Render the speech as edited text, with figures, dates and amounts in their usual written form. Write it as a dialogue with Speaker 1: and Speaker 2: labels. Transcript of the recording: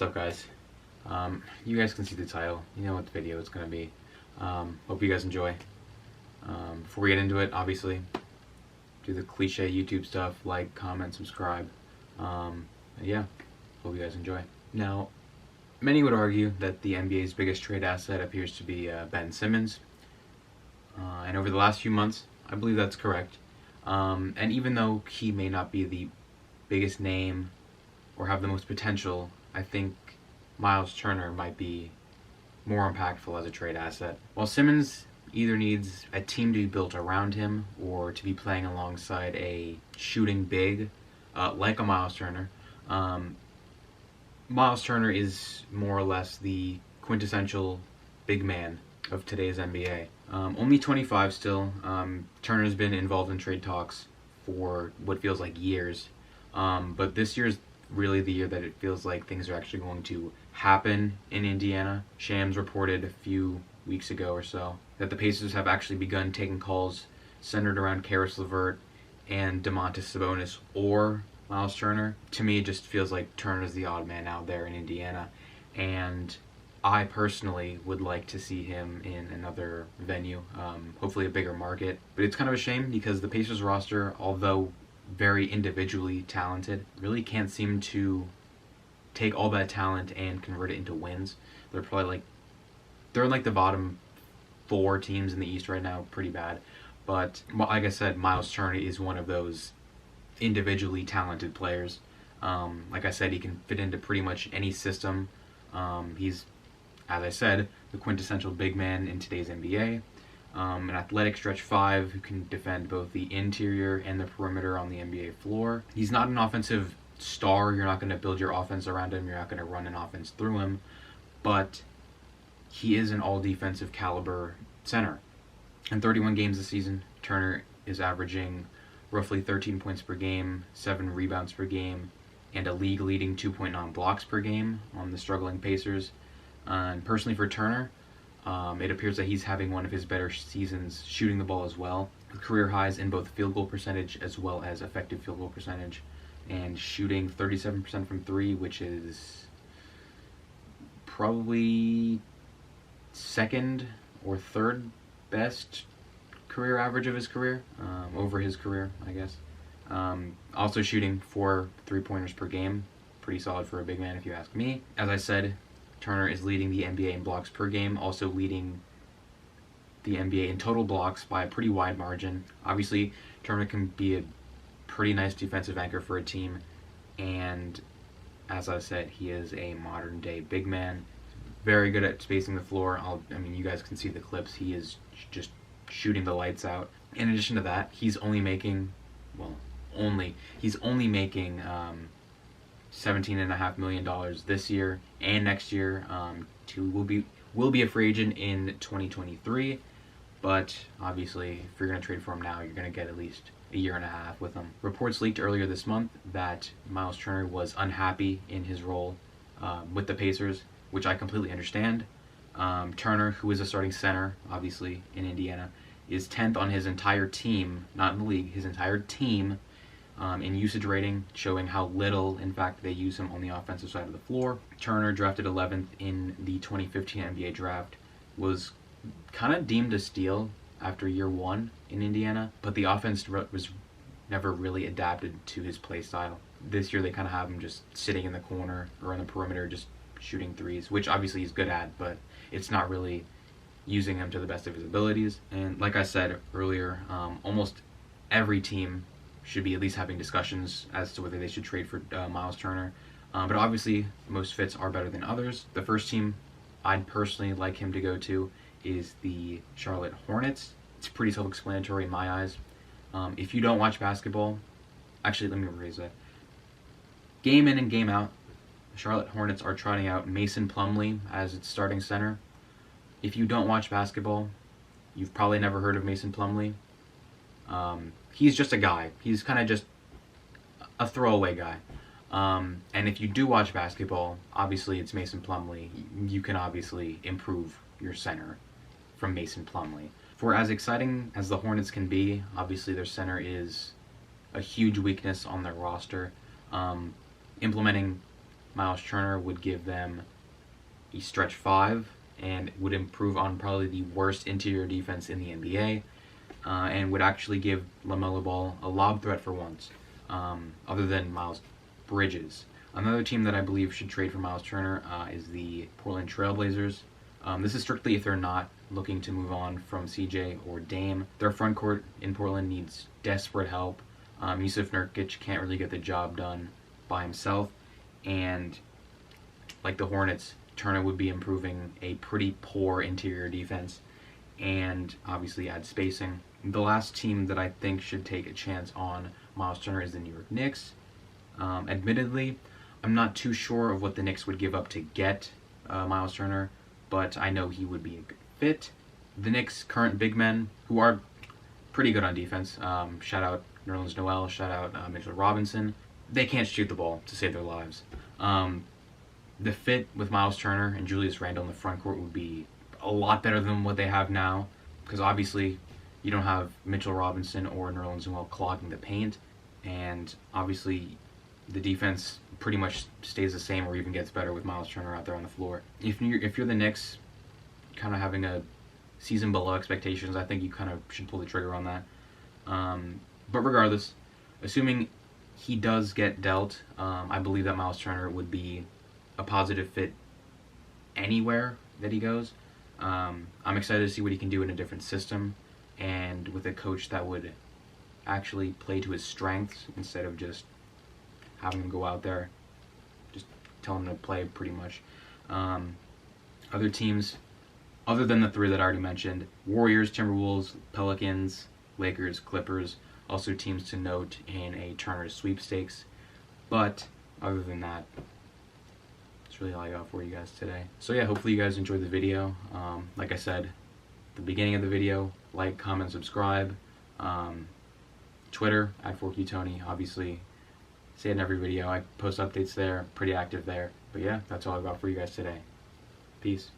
Speaker 1: What's up, guys? You guys can see the title. You know what the video is going to be. Hope you guys enjoy. Before we get into it, obviously, do the cliche YouTube stuff, like, comment, subscribe. Yeah, hope you guys enjoy. Now, many would argue that the NBA's biggest trade asset appears to be Ben Simmons. And over the last few months, I believe that's correct. And even though he may not be the biggest name or have the most potential, I think Myles Turner might be more impactful as a trade asset. While Simmons either needs a team to be built around him or to be playing alongside a shooting big like a Myles Turner, Myles Turner is more or less the quintessential big man of today's NBA. Only 25 still. Turner's been involved in trade talks for what feels like years. But this year's really the year that it feels like things are actually going to happen in Indiana. Shams reported a few weeks ago or so that the Pacers have actually begun taking calls centered around Karis LeVert and Domantas Sabonis or Myles Turner. To me, it just feels like Turner's the odd man out there in Indiana, and I personally would like to see him in another venue, hopefully a bigger market. But it's kind of a shame because the Pacers roster, although very individually talented, really can't seem to take all that talent and convert it into wins. They're probably they're in the bottom 4 teams in the East right now, pretty bad. But like I said, Myles Turner is one of those individually talented players. Like I said, he can fit into pretty much any system. He's, as I said, the quintessential big man in today's NBA. An athletic stretch 5 who can defend both the interior and the perimeter on the NBA floor. He's not an offensive star. You're not going to build your offense around him. You're not going to run an offense through him. But he is an all-defensive caliber center. In 31 games this season, Turner is averaging roughly 13 points per game, 7 rebounds per game, and a league-leading 2.9 blocks per game on the struggling Pacers. And personally for Turner, it appears that he's having one of his better seasons shooting the ball as well, with career highs in both field goal percentage as well as effective field goal percentage, and shooting 37% from 3, which is probably second or third best career average of his career, over his career, I guess. Also shooting 4 3-pointers per game, pretty solid for a big man if you ask me. As I said, Turner is leading the NBA in blocks per game, also leading the NBA in total blocks by a pretty wide margin. Obviously, Turner can be a pretty nice defensive anchor for a team, and as I said, he is a modern-day big man. Very good at spacing the floor. You guys can see the clips. He is just shooting the lights out. In addition to that, he's only making $17.5 million this year and next year. Will be a free agent in 2023, but obviously if you're going to trade for him now, you're going to get at least a year and a half with him. Reports leaked earlier this month that Myles Turner was unhappy in his role with the Pacers, which I completely understand. Turner, who is a starting center, obviously, in Indiana, is 10th on his entire team, not in the league, his entire team, in usage rating, showing how little, in fact, they use him on the offensive side of the floor. Turner, drafted 11th in the 2015 NBA draft, was kind of deemed a steal after year 1 in Indiana, but the offense was never really adapted to his play style. This year they kind of have him just sitting in the corner or on the perimeter just shooting threes, which obviously he's good at, but it's not really using him to the best of his abilities. And like I said earlier, almost every team should be at least having discussions as to whether they should trade for Myles Turner. But obviously, most fits are better than others. The first team I'd personally like him to go to is the Charlotte Hornets. It's pretty self-explanatory in my eyes. If you don't watch basketball, actually, let me rephrase that. Game in and game out, the Charlotte Hornets are trotting out Mason Plumlee as its starting center. If you don't watch basketball, you've probably never heard of Mason Plumlee. He's just a guy. He's kind of just a throwaway guy. And if you do watch basketball, obviously it's Mason Plumlee. You can obviously improve your center from Mason Plumlee. For as exciting as the Hornets can be, obviously their center is a huge weakness on their roster. Implementing Myles Turner would give them a stretch 5 and would improve on probably the worst interior defense in the NBA, and would actually give LaMelo Ball a lob threat for once, other than Miles Bridges. Another team that I believe should trade for Myles Turner is the Portland Trailblazers. This is strictly if they're not looking to move on from CJ or Dame. Their front court in Portland needs desperate help. Yusuf Nurkic can't really get the job done by himself, and like the Hornets, Turner would be improving a pretty poor interior defense and obviously add spacing. The last team that I think should take a chance on Myles Turner is the New York Knicks. Admittedly, I'm not too sure of what the Knicks would give up to get Myles Turner, but I know he would be a good fit. The Knicks' current big men, who are pretty good on defense, shout out Nerlens Noel, shout out Mitchell Robinson, they can't shoot the ball to save their lives. The fit with Myles Turner and Julius Randle in the front court would be a lot better than what they have now, because obviously you don't have Mitchell Robinson or Nerlens Noel clogging the paint, and obviously the defense pretty much stays the same or even gets better with Myles Turner out there on the floor. If you're the Knicks, kind of having a season below expectations, I think you kind of should pull the trigger on that. But regardless, assuming he does get dealt, I believe that Myles Turner would be a positive fit anywhere that he goes. I'm excited to see what he can do in a different system and with a coach that would actually play to his strengths instead of just having him go out there, just tell him to play pretty much. Other teams, other than the three that I already mentioned, Warriors, Timberwolves, Pelicans, Lakers, Clippers, also teams to note in a Turner sweepstakes. But other than that, that's really all I got for you guys today. So yeah, hopefully you guys enjoyed the video. Like I said at the beginning of the video, like, comment, subscribe. Twitter, @4QTony, obviously. Say it in every video. I post updates there, pretty active there. But yeah, that's all I got for you guys today. Peace.